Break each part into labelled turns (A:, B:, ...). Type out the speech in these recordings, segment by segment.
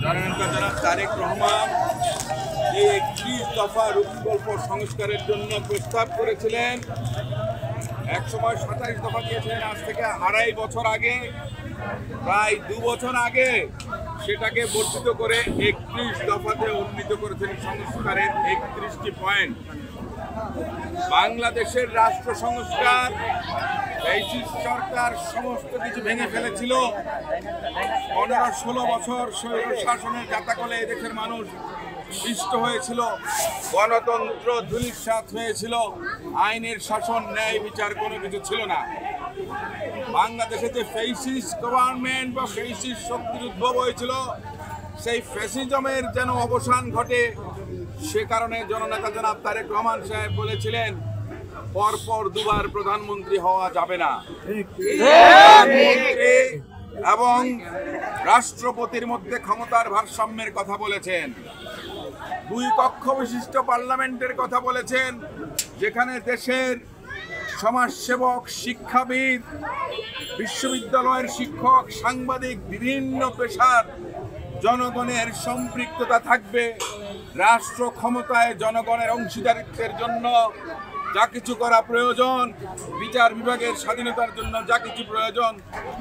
A: জননেতা জনাব তারেক রহমান এই 31 দফা রূপকল্প সংস্কারের জন্য প্রস্তাব করেছিলেন। একসময় 27 দফা দিয়েছিলেন। আজ থেকে 2.5 বছর আগে, প্রায় 2 বছর আগে সেটাকে বর্ধিত করে 31 দফাতে উন্নীত করেছেন সংস্কারের 31টি পয়েন্ট। বাংলাদেশের রাষ্ট্র সংস্কার ফ্যাসিস্ট সরকার সমস্ত কিছু ভেঙে ফেলেছিল। 15-16 বছর স্বৈর শাসনের জাতাকলে এদেশের মানুষ পিষ্ট হয়েছিল, গণতন্ত্র ধূলিসাৎ হয়েছিল, আইনের শাসন, ন্যায় বিচার কোনো কিছু ছিল না। বাংলাদেশে যে ফ্যাসিস্ট গভর্নমেন্ট বা ফ্যাসিস্ট শক্তির উদ্ভব হয়েছিল, সেই ফ্যাসিজমের যেন অবসান ঘটে, সে কারণে জননেতা জনাব তারেক রহমান সাহেব বলেছিলেন পরপর দুবার প্রধানমন্ত্রী হওয়া যাবে না। এবং রাষ্ট্রপতির মধ্যে ক্ষমতার ভারসাম্যের কথা বলেছেন। 2 কক্ষ বিশিষ্ট পার্লামেন্টের কথা বলেছেন, যেখানে দেশের সমাজসেবক, শিক্ষাবিদ, বিশ্ববিদ্যালয়ের শিক্ষক, সাংবাদিক, বিভিন্ন পেশার জনগণের সম্পৃক্ততা থাকবে। রাষ্ট্র ক্ষমতায় জনগণের অংশীদারিত্বের জন্য যা কিছু করা প্রয়োজন, বিচার বিভাগের স্বাধীনতার জন্য যা কিছু প্রয়োজন,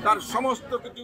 A: তার সমস্ত কিছু